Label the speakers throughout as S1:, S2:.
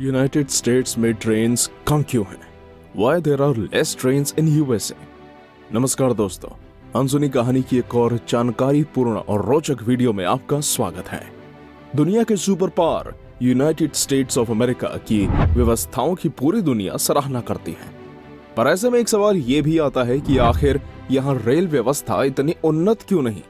S1: United states में trains कम क्यों हैं? Why there are less trains in USA? नमस्कार दोस्तों, अनसुनी कहानी की एक और जानकारीपूर्ण और रोचक वीडियो में आपका स्वागत है। दुनिया के super power United states of America की व्यवस्थाओं की पूरी दुनिया सराहना करती है, पर ऐसे में एक सवाल ये भी आता है कि आखिर यहाँ रेल व्यवस्था इतनी उन्नत क्यों नहीं?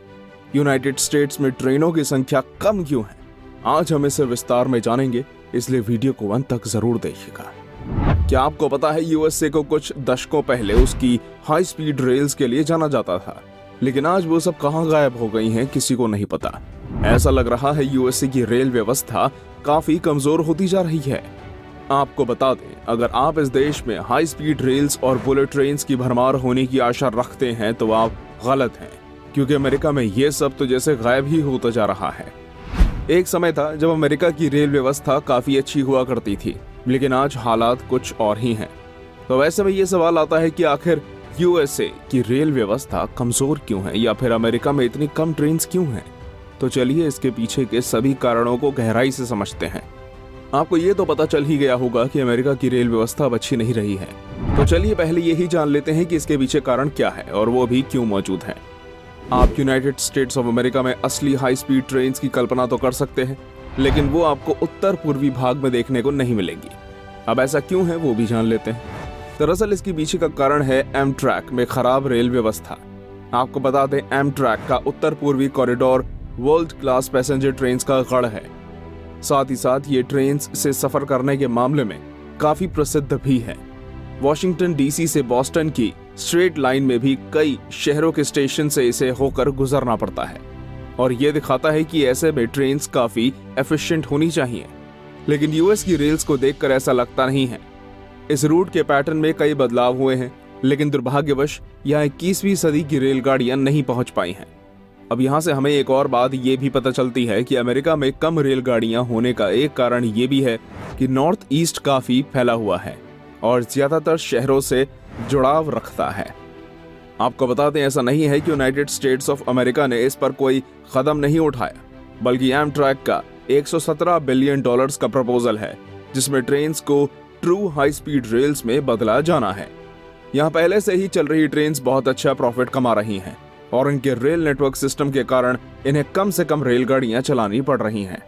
S1: यूनाइटेड स्टेट्स में ट्रेनों की संख्या कम क्यों है? आज हम इसे विस्तार में जानेंगे, इसलिए वीडियो को अंत तक जरूर देखिएगा। क्या आपको पता है यूएसए को कुछ दशकों पहले उसकी हाई स्पीड रेल्स के लिए जाना जाता था, लेकिन आज वो सब कहां गायब हो गई हैं किसी को नहीं पता। ऐसा लग रहा है यूएसए की रेल व्यवस्था काफी कमजोर होती जा रही है। आपको बता दें, अगर आप इस देश में हाई स्पीड रेल्स और बुलेट ट्रेन्स की भरमार होने की आशा रखते हैं तो आप गलत हैं, क्योंकि अमेरिका में ये सब तो जैसे गायब ही होता जा रहा है। एक समय था जब अमेरिका की रेल व्यवस्था काफी अच्छी हुआ करती थी, लेकिन आज हालात कुछ और ही हैं। तो वैसे में ये सवाल आता है कि आखिर यूएसए की रेल व्यवस्था कमजोर क्यों है, या फिर अमेरिका में इतनी कम ट्रेन्स क्यों हैं? तो चलिए इसके पीछे के सभी कारणों को गहराई से समझते हैं। आपको ये तो पता चल ही गया होगा कि अमेरिका की रेल व्यवस्था अब अच्छी नहीं रही है, तो चलिए पहले यही जान लेते हैं कि इसके पीछे कारण क्या है और वो भी क्यों मौजूद है। आप यूनाइटेड स्टेट्स ऑफ अमेरिका में असली हाई स्पीड ट्रेन्स की कल्पना तो कर सकते हैं, लेकिन वो आपको उत्तर पूर्वी भाग में देखने को नहीं मिलेंगी। अब ऐसा क्यों है वो भी जान लेते हैं। दरअसल इसके पीछे का कारण है एमट्रैक में खराब रेल व्यवस्था। आपको बता दें, एमट्रैक का उत्तर पूर्वी corridor world class passenger trains का गढ़ है। साथ ही साथ ये ट्रेन्स से सफर करने के मामले में काफी प्रसिद्ध भी है। वॉशिंगटन डीसी से बॉस्टन की स्ट्रेट लाइन में भी कई शहरों के स्टेशन से इसे होकर गुजरना पड़ता है, और ये दिखाता है कि ऐसे में ट्रेन्स काफी एफिशिएंट होनी चाहिए। लेकिन यूएस की रेल्स को देखकर ऐसा लगता नहीं है। इस रूट के पैटर्न में कई बदलाव हुए हैं, लेकिन दुर्भाग्यवश यहाँ 21वीं सदी की रेलगाड़ियां नहीं पहुंच पाई हैं। अब यहाँ से हमें एक और बात ये भी पता चलती है कि अमेरिका में कम रेलगाड़ियां होने का एक कारण ये भी है कि नॉर्थ ईस्ट काफी फैला हुआ है और ज्यादातर शहरों से जुड़ाव रखता है। आपको बता दें, ऐसा नहीं है कि यूनाइटेड स्टेट्स ऑफ अमेरिका ने इस पर कोई कदम नहीं उठाया, बल्कि एमट्रैक का $117 बिलियन का प्रपोजल है, जिसमें ट्रेन्स को ट्रू हाई स्पीड रेल्स में बदला जाना है। यहाँ पहले से ही चल रही ट्रेन्स बहुत अच्छा प्रॉफिट कमा रही हैं, और इनके रेल नेटवर्क सिस्टम के कारण इन्हें कम से कम रेलगाड़ियां चलानी पड़ रही हैं।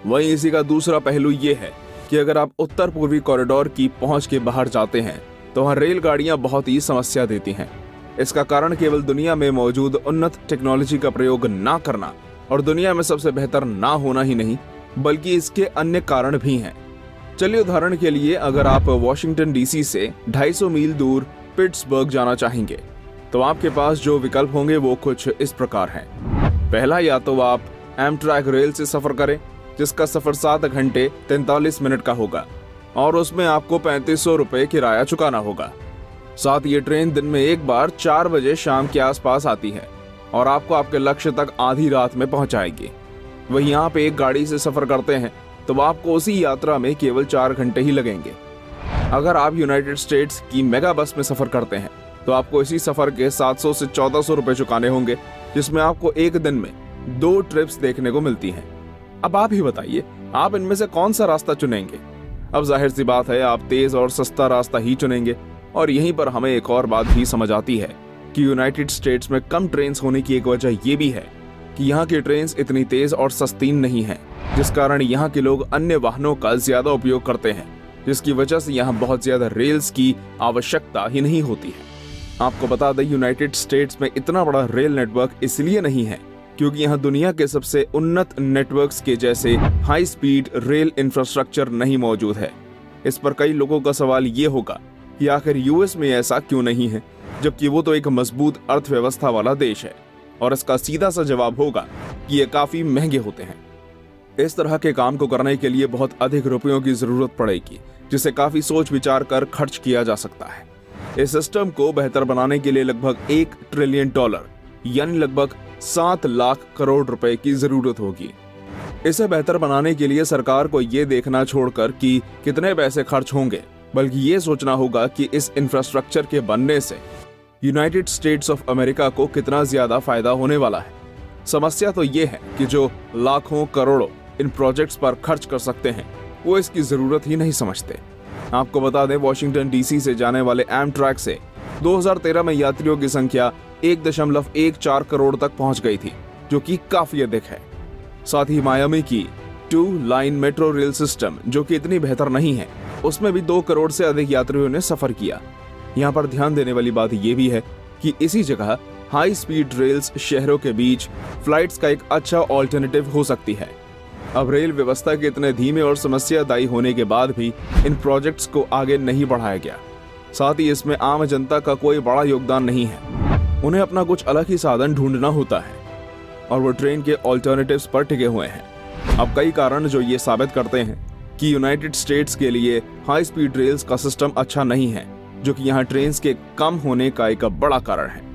S1: वहीं इसी का दूसरा पहलू ये है कि अगर आप उत्तर पूर्वी कॉरिडोर की पहुंच के बाहर जाते हैं तो वहाँ रेलगाड़ियां बहुत ही समस्या देती हैं। इसका कारण केवल दुनिया में मौजूद उन्नत टेक्नोलॉजी का प्रयोग ना करना और दुनिया में सबसे बेहतर ना होना ही नहीं, बल्कि इसके अन्य कारण भी हैं। चलिए उदाहरण के लिए, अगर आप वॉशिंगटन डीसी से 250 मील दूर पिट्सबर्ग जाना चाहेंगे तो आपके पास जो विकल्प होंगे वो कुछ इस प्रकार हैं। पहला, या तो आप एमट्रैक रेल से सफर करें, जिसका सफर 7 घंटे 43 मिनट का होगा और उसमें आपको 3500 रुपए किराया चुकाना होगा। साथ ये ट्रेन दिन में एक बार 4 बजे शाम के आसपास आती है और आपको आपके लक्ष्य तक आधी रात में पहुंचाएगी। वहीं आप एक गाड़ी से सफर करते हैं तो आपको उसी यात्रा में केवल 4 घंटे ही लगेंगे। अगर आप यूनाइटेड स्टेट्स की मेगा बस में सफर करते हैं तो आपको इसी सफर के 700 से 1400 रुपए चुकाने होंगे, जिसमें आपको एक दिन में 2 ट्रिप्स देखने को मिलती हैं। अब आप ही बताइए, आप इनमें से कौन सा रास्ता चुनेंगे? अब जाहिर सी बात है, आप तेज और सस्ता रास्ता ही चुनेंगे। और यहीं पर हमें एक और बात भी समझ आती है कि यूनाइटेड स्टेट्स में कम ट्रेन्स होने की एक वजह ये भी है कि यहाँ की ट्रेन्स इतनी तेज और सस्ती नहीं है, जिस कारण यहाँ के लोग अन्य वाहनों का ज्यादा उपयोग करते हैं, जिसकी वजह से यहाँ बहुत ज्यादा रेल्स की आवश्यकता ही नहीं होती है। आपको बता दें, यूनाइटेड स्टेट्स में इतना बड़ा रेल नेटवर्क इसलिए नहीं है क्योंकि यहाँ दुनिया के सबसे उन्नत नेटवर्क्स के जैसे हाई स्पीड रेल इंफ्रास्ट्रक्चर नहीं मौजूद है। इस पर कई लोगों का सवाल ये होगा कि आखिर यूएस में ऐसा क्यों नहीं है, जबकि वो तो एक मजबूत अर्थव्यवस्था वाला देश है। और इसका सीधा सा जवाब होगा कि ये काफी महंगे होते हैं। इस तरह के काम को करने के लिए बहुत अधिक रुपयों की जरूरत पड़ेगी, जिसे काफी सोच विचार कर खर्च किया जा सकता है। इस सिस्टम को बेहतर बनाने के लिए लगभग $1 ट्रिलियन यानी लगभग 7 लाख करोड़ रुपए की जरूरत होगी। इसे बेहतर बनाने के लिए सरकार को ये देखना छोड़कर कि कितने पैसे खर्च होंगे, बल्कि ये सोचना होगा कि इस इंफ्रास्ट्रक्चर के बनने से यूनाइटेड स्टेट्स ऑफ अमेरिका को कितना ज्यादा फायदा होने वाला है। समस्या तो ये है कि जो लाखों करोड़ों इन प्रोजेक्ट्स पर खर्च कर सकते हैं, वो इसकी जरूरत ही नहीं समझते। आपको बता दें, वॉशिंगटन डीसी से जाने वाले एमट्रैक से 2013 में यात्रियों की संख्या 1.14 करोड़ तक पहुंच गई थी, जो कि काफी अधिक है। साथ ही मायामी की 2 लाइन मेट्रो रेल सिस्टम, जो कि इतनी बेहतर नहीं है, उसमें भी 2 करोड़ से अधिक यात्रियों ने सफर किया। यहाँ पर ध्यान देने वाली बात यह भी है कि इसी जगह हाई स्पीड रेल्स शहरों के बीच फ्लाइट्स का एक अच्छा ऑल्टरनेटिव हो सकती है। अब रेल व्यवस्था के इतने धीमे और समस्यादायी होने के बाद भी इन प्रोजेक्ट्स को आगे नहीं बढ़ाया गया। साथ ही इसमें आम जनता का कोई बड़ा योगदान नहीं है। उन्हें अपना कुछ अलग ही साधन ढूंढना होता है और वो ट्रेन के ऑल्टरनेटिव्स पर टिके हुए हैं। अब कई कारण जो ये साबित करते हैं कि यूनाइटेड स्टेट्स के लिए हाई स्पीड रेल्स का सिस्टम अच्छा नहीं है, जो कि यहाँ ट्रेन के कम होने का एक बड़ा कारण है।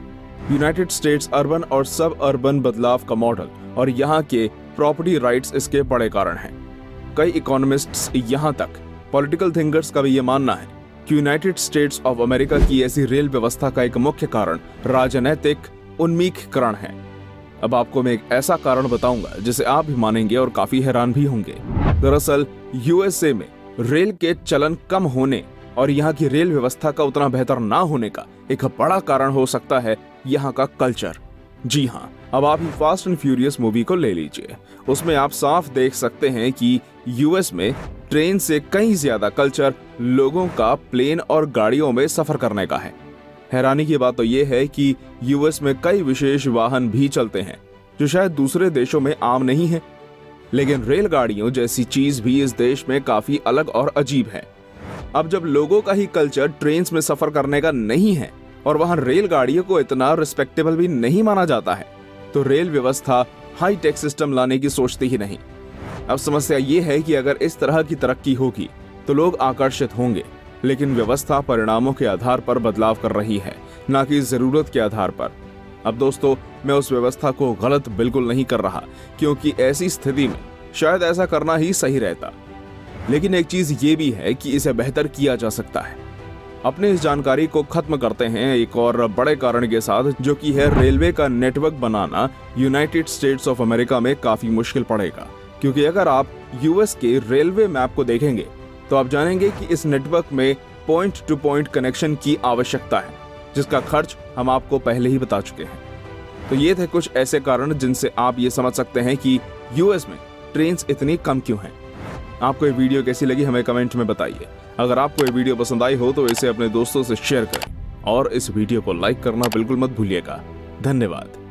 S1: यूनाइटेड स्टेट्स अर्बन और सब अर्बन बदलाव का मॉडल और यहाँ के प्रॉपर्टी राइट्स इसके बड़े कारण हैं। कई इकोनॉमिस्ट्स, यहाँ तक पॉलिटिकल थिंकर्स का भी ये मानना है कि यूनाइटेड स्टेट्स ऑफ अमेरिका की ऐसी रेल व्यवस्था का एक मुख्य कारण राजनीतिक उन्मुखीकरण है। अब आपको मैं एक ऐसा कारण बताऊंगा जिसे आप भी मानेंगे और काफी हैरान भी होंगे। दरअसल यूएसए में रेल के चलन कम होने और यहाँ की रेल व्यवस्था का उतना बेहतर ना होने का एक बड़ा कारण हो सकता है यहाँ का कल्चर। जी हाँ, अब आप ही फास्ट एंड फ्यूरियस मूवी को ले लीजिए। उसमें आप साफ देख सकते हैं कि यूएस में ट्रेन से कहीं ज्यादा कल्चर लोगों का प्लेन और गाड़ियों में सफर करने का है। हैरानी की बात तो यह है कि यूएस में कई विशेष वाहन भी चलते हैं जो शायद दूसरे देशों में आम नहीं है, लेकिन रेलगाड़ियों जैसी चीज भी इस देश में काफी अलग और अजीब है। अब जब लोगों का ही कल्चर ट्रेन में सफर करने का नहीं है और वहां रेलगाड़ियों को इतना रिस्पेक्टेबल भी नहीं माना जाता है, तो रेल व्यवस्था हाई टेक सिस्टम लाने की सोचती ही नहीं। अब समस्या ये है कि अगर इस तरह की तरक्की होगी तो लोग आकर्षित होंगे, लेकिन व्यवस्था परिणामों के आधार पर बदलाव कर रही है, ना कि जरूरत के आधार पर। अब दोस्तों, मैं उस व्यवस्था को गलत बिल्कुल नहीं कर रहा, क्योंकि ऐसी स्थिति में शायद ऐसा करना ही सही रहता। लेकिन एक चीज ये भी है कि इसे बेहतर किया जा सकता है। अपने इस जानकारी को खत्म करते हैं एक और बड़े कारण के साथ, जो कि है रेलवे का network banana United states of America में काफी मुश्किल पड़ेगा। क्योंकि अगर आप यूएस के रेलवे मैप को देखेंगे तो आप जानेंगे कि इस नेटवर्क में पॉइंट टू पॉइंट कनेक्शन की आवश्यकता है, जिसका खर्च हम आपको पहले ही बता चुके हैं। तो ये थे कुछ ऐसे कारण जिनसे आप ये समझ सकते हैं कि यूएस में ट्रेन इतनी कम क्यों हैं। आपको ये वीडियो कैसी लगी हमें कमेंट में बताइए। अगर आपको ये वीडियो पसंद आई हो तो इसे अपने दोस्तों से शेयर करें और इस वीडियो को लाइक करना बिल्कुल मत भूलिएगा। धन्यवाद।